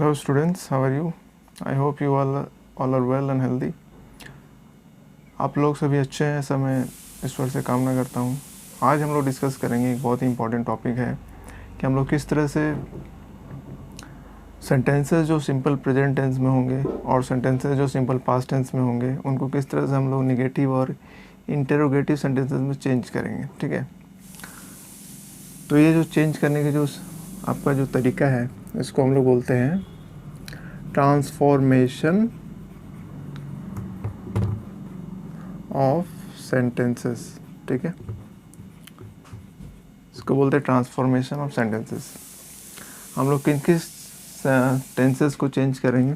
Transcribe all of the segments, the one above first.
Hello students, how are you? I hope you all are well and healthy. आप लोग सभी अच्छे हैं, ऐसा मैं ईश्वर से कामना करता हूँ। आज हम लोग डिस्कस करेंगे, एक बहुत ही इम्पॉर्टेंट टॉपिक है कि हम लोग किस तरह से सेंटेंसेस जो सिंपल प्रेजेंट टेंस में होंगे और सेंटेंसेस जो सिंपल पास्ट टेंस में होंगे उनको किस तरह से हम लोग निगेटिव और इंटेरोगेटिव सेंटेंसेस में चेंज करेंगे। ठीक है, तो ये जो चेंज करने के जो आपका जो तरीका है इसको हम लोग बोलते हैं ट्रांसफॉर्मेशन ऑफ सेंटेंसेस। ठीक है, इसको बोलते हैं ट्रांसफॉर्मेशन ऑफ सेंटेंसेस। हम लोग किन किस टेंसेस को चेंज करेंगे?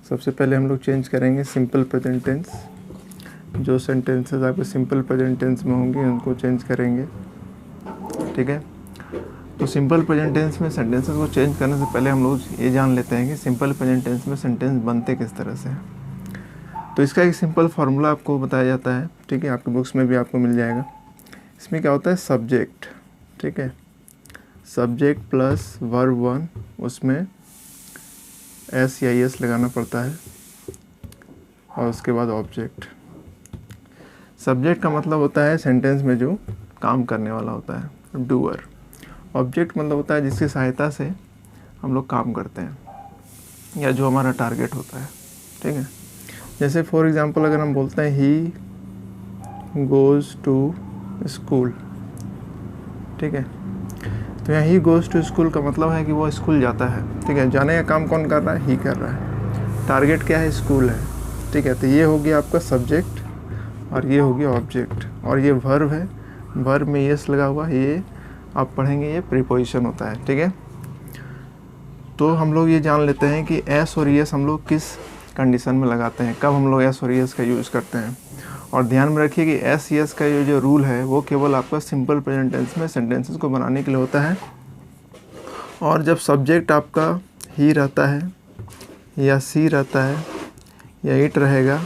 सबसे पहले हम लोग चेंज करेंगे सिंपल प्रेजेंट टेंस। जो सेंटेंसेस आपके सिंपल प्रेजेंट टेंस में होंगे उनको चेंज करेंगे। ठीक है, तो सिंपल प्रेजेंट टेंस में सेंटेंसेस को चेंज करने से पहले हम लोग ये जान लेते हैं कि सिंपल प्रेजेंट टेंस में सेंटेंस बनते किस तरह से हैं। तो इसका एक सिंपल फार्मूला आपको बताया जाता है। ठीक है, आपके बुक्स में भी आपको मिल जाएगा। इसमें क्या होता है, सब्जेक्ट। ठीक है, सब्जेक्ट प्लस वर्ब वन, उसमें एस या एस लगाना पड़ता है और उसके बाद ऑब्जेक्ट। सब्जेक्ट का मतलब होता है सेंटेंस में जो काम करने वाला होता है, डूअर। ऑब्जेक्ट मतलब होता है जिसकी सहायता से हम लोग काम करते हैं या जो हमारा टारगेट होता है। ठीक है, जैसे फॉर एग्जांपल अगर हम बोलते हैं ही गोज़ टू स्कूल। ठीक है, तो यहाँ ही गोज़ टू स्कूल का मतलब है कि वो स्कूल जाता है। ठीक है, जाने का काम कौन कर रहा है? ही कर रहा है। टारगेट क्या है? स्कूल है। ठीक है, तो ये हो गया आपका सब्जेक्ट और ये हो गया ऑब्जेक्ट और ये वर्ब है। वर्ब में यस लगा हुआ, ये आप पढ़ेंगे ये प्रीपोजिशन होता है। ठीक है, तो हम लोग ये जान लेते हैं कि एस और यस हम लोग किस कंडीशन में लगाते हैं, कब हम लोग एस और यस का यूज़ करते हैं। और ध्यान में रखिए कि एस यस का ये जो रूल है वो केवल आपका सिंपल प्रेजेंट टेंस में सेंटेंसेस को बनाने के लिए होता है। और जब सब्जेक्ट आपका ही रहता है या सी रहता है या इट रहेगा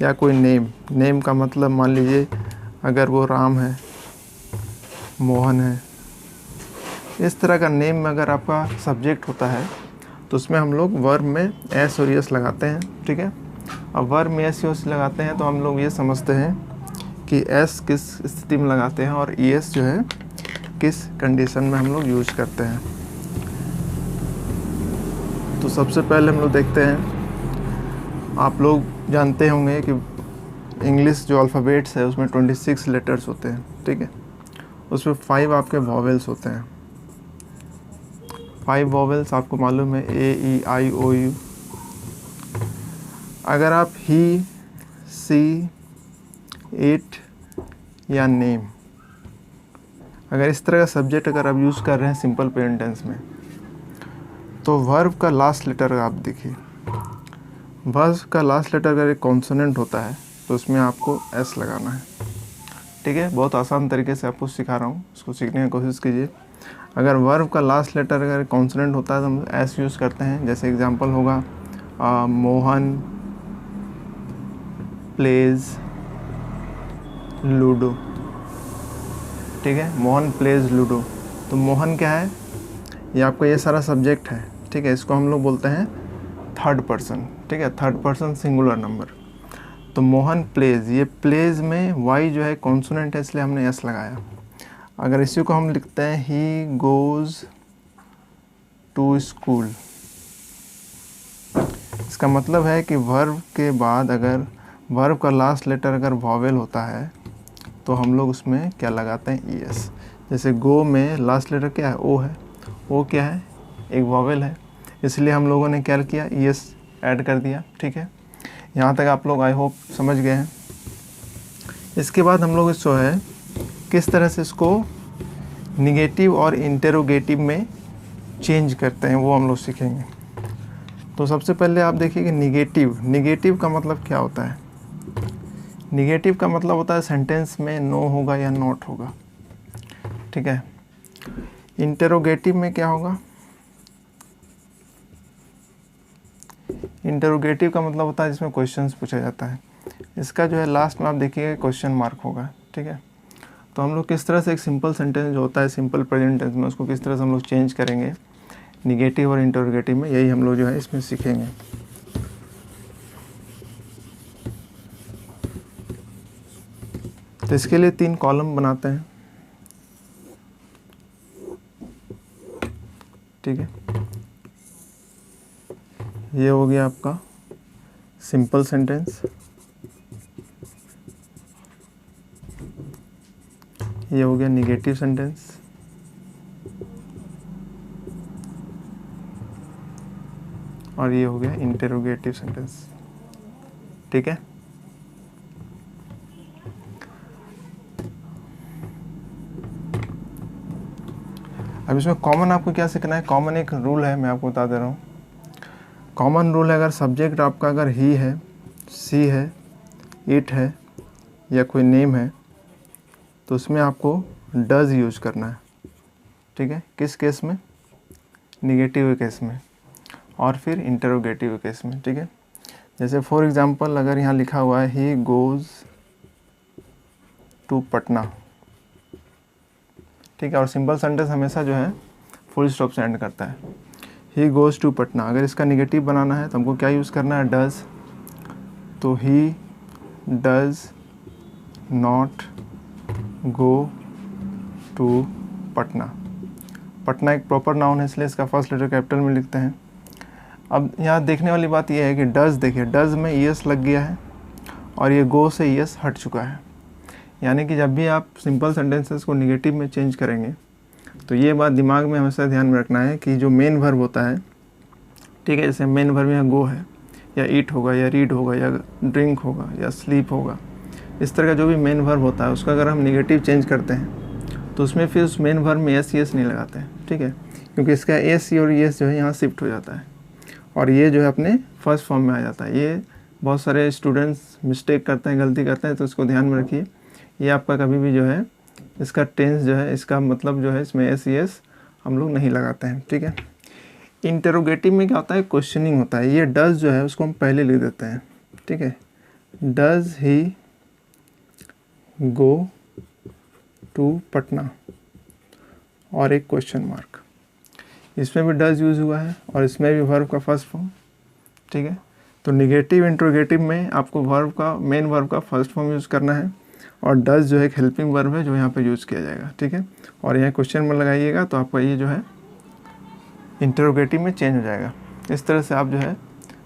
या कोई नेम का मतलब मान लीजिए अगर वो राम है, मोहन है, इस तरह का नेम में अगर आपका सब्जेक्ट होता है तो उसमें हम लोग वर्ब में एस और यस लगाते हैं। ठीक है, अब वर्ब में एस यस लगाते हैं तो हम लोग ये समझते हैं कि एस किस स्थिति में लगाते हैं और एस जो है किस कंडीशन में हम लोग यूज करते हैं। तो सबसे पहले हम लोग देखते हैं, आप लोग जानते होंगे कि इंग्लिश जो अल्फ़ाबेट्स है उसमें 26 लेटर्स होते हैं। ठीक है, उसमें 5 आपके वॉवेल्स होते हैं। 5 वॉवेल्स आपको मालूम है, ए ई आई ओ यू। अगर आप ही, सी, इट या नेम, अगर इस तरह का सब्जेक्ट अगर आप यूज़ कर रहे हैं सिंपल प्रेजेंट टेंस में, तो वर्ब का लास्ट लेटर आप देखिए, वर्ब का लास्ट लेटर अगर एक कॉन्सोनेंट होता है तो उसमें आपको एस लगाना है। ठीक है, बहुत आसान तरीके से आपको सिखा रहा हूँ, इसको सीखने की कोशिश कीजिए। अगर वर्ब का लास्ट लेटर अगर कॉन्सोनेंट होता है तो हम एस यूज़ करते हैं। जैसे एग्जांपल होगा मोहन प्लेज लूडो। ठीक है, मोहन प्लेज लूडो, तो मोहन क्या है? ये आपका ये सारा सब्जेक्ट है। ठीक है, इसको हम लोग बोलते हैं थर्ड पर्सन। ठीक है, थर्ड पर्सन सिंगुलर नंबर। तो मोहन प्लेज, ये प्लेज में वाई जो है कॉन्सोनेंट है इसलिए हमने एस लगाया। अगर इसी को हम लिखते हैं ही गोज़ टू स्कूल, इसका मतलब है कि वर्ब के बाद अगर वर्ब का लास्ट लेटर अगर वॉवेल होता है तो हम लोग उसमें क्या लगाते हैं? एस। जैसे गो में लास्ट लेटर क्या है? ओ है। ओ क्या है? एक वॉवेल है, इसलिए हम लोगों ने क्या किया? एस ऐड कर दिया। ठीक है, यहाँ तक आप लोग आई होप समझ गए हैं। इसके बाद हम लोग इस जो है किस तरह से इसको निगेटिव और इंटेरोगेटिव में चेंज करते हैं वो हम लोग सीखेंगे। तो सबसे पहले आप देखिए कि निगेटिव का मतलब क्या होता है? निगेटिव का मतलब होता है सेंटेंस में नो होगा या नॉट होगा। ठीक है, इंटेरोगेटिव में क्या होगा? इंटेरोगेटिव का मतलब होता है जिसमें क्वेश्चंस पूछा जाता है। इसका जो है लास्ट में आप देखिए क्वेश्चन मार्क होगा। ठीक है, तो हम लोग किस तरह से एक सिंपल सेंटेंस जो होता है सिंपल प्रेजेंट टेंस में उसको किस तरह से हम लोग चेंज करेंगे, निगेटिव और इंटरोगेटिव में यही हम लोग जो है इसमें सीखेंगे। तो इसके लिए 3 कॉलम बनाते हैं, ठीक है। ये हो गया आपका सिंपल सेंटेंस, ये हो गया निगेटिव सेंटेंस, और ये हो गया इंटरोगेटिव सेंटेंस, ठीक है। अब इसमें कॉमन आपको क्या सीखना है, कॉमन एक रूल है, मैं आपको बता दे रहा हूँ। कॉमन रूल है, अगर सब्जेक्ट आपका अगर ही है, सी है, इट है या कोई नेम है, तो उसमें आपको डज यूज करना है, ठीक है। किस केस में, निगेटिव केस में, और फिर इंटरोगेटिव केस में, ठीक है। जैसे फॉर एग्जांपल अगर यहाँ लिखा हुआ है ही गोज़ टू पटना, ठीक है, और सिंपल सेंटेंस हमेशा जो है फुल स्टॉप से एंड करता है। ही गोज़ टू पटना, अगर इसका निगेटिव बनाना है तो हमको क्या यूज़ करना है, डज। तो he does not go to Patna. Patna एक प्रॉपर नाउन है, इसलिए इसका फर्स्ट लेटर कैपिटल में लिखते हैं। अब यहाँ देखने वाली बात यह है कि डज, देखिए डज में ईएस लग गया है और ये गो से ईएस हट चुका है। यानी कि जब भी आप सिंपल सेंटेंसेस को निगेटिव में चेंज करेंगे तो ये बात दिमाग में हमेशा ध्यान में रखना है कि जो मेन वर्ब होता है, ठीक है, जैसे मेन वर्ब यहाँ गो है या ईट होगा या रीड होगा या ड्रिंक होगा या स्लीप होगा, इस तरह का जो भी मेन वर्ब होता है उसका अगर हम निगेटिव चेंज करते हैं तो उसमें फिर उस मेन वर्ब में एस ईएस नहीं लगाते हैं, ठीक है, क्योंकि इसका एस और ईएस जो है यहाँ शिफ्ट हो जाता है और ये जो है अपने फर्स्ट फॉर्म में आ जाता है। ये बहुत सारे स्टूडेंट्स मिस्टेक करते हैं, गलती करते हैं, तो इसको ध्यान में रखिए। ये आपका कभी भी जो है इसका टेंस जो है, इसका मतलब जो है इसमें एस ईएस हम लोग नहीं लगाते हैं, ठीक है। इंटरोगेटिव में क्या होता है, क्वेश्चनिंग होता है। ये डज जो है उसको हम पहले लिख देते हैं, ठीक है। Does he go to Patna और एक क्वेश्चन मार्क, इसमें भी डज यूज़ हुआ है और इसमें भी वर्ब का फर्स्ट फॉर्म, ठीक है। तो निगेटिव इंटरोगेटिव में आपको वर्ब का, मेन वर्ब का फर्स्ट फॉर्म यूज़ करना है और डज जो है एक हेल्पिंग वर्ब है जो यहाँ पे यूज़ किया जाएगा, ठीक है। और यहाँ क्वेश्चन में लगाइएगा तो आपका ये जो है इंटरोगेटिव में चेंज हो जाएगा। इस तरह से आप जो है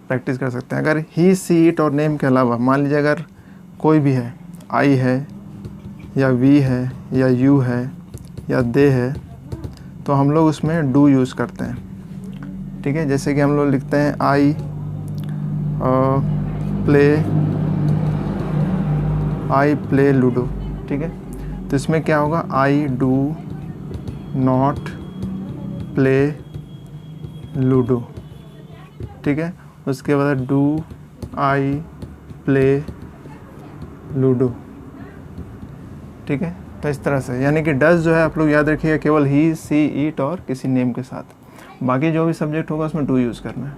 प्रैक्टिस कर सकते हैं। अगर ही, सी, इट और नेम के अलावा मान लीजिए अगर कोई भी है, आई है या वी है या यू है या दे है, तो हम लोग उसमें डू यूज़ करते हैं, ठीक है। जैसे कि हम लोग लिखते हैं आई प्ले लूडो, ठीक है। तो इसमें क्या होगा, I do not play ludo, ठीक है। उसके बाद डू आई प्ले लूडो, ठीक है। तो इस तरह से, यानी कि डज जो है आप लोग याद रखिएगा केवल ही, सी, इट और किसी नेम के साथ। बाकी जो भी सब्जेक्ट होगा उसमें डू यूज़ करना है,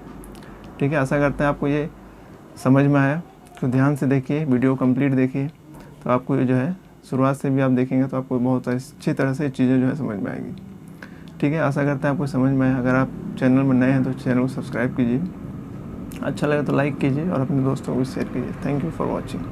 ठीक है। आशा करते हैं आपको ये समझ में आया। तो ध्यान से देखिए, वीडियो कंप्लीट देखिए, तो आपको ये जो है शुरुआत से भी आप देखेंगे तो आपको बहुत अच्छी तरह से चीज़ें जो है समझ में आएगी, ठीक है। आशा करते हैं आपको समझ में आया। अगर आप चैनल में नए हैं तो चैनल को सब्सक्राइब कीजिए, अच्छा लगे तो लाइक कीजिए और अपने दोस्तों को भी शेयर कीजिए। Thank you for watching.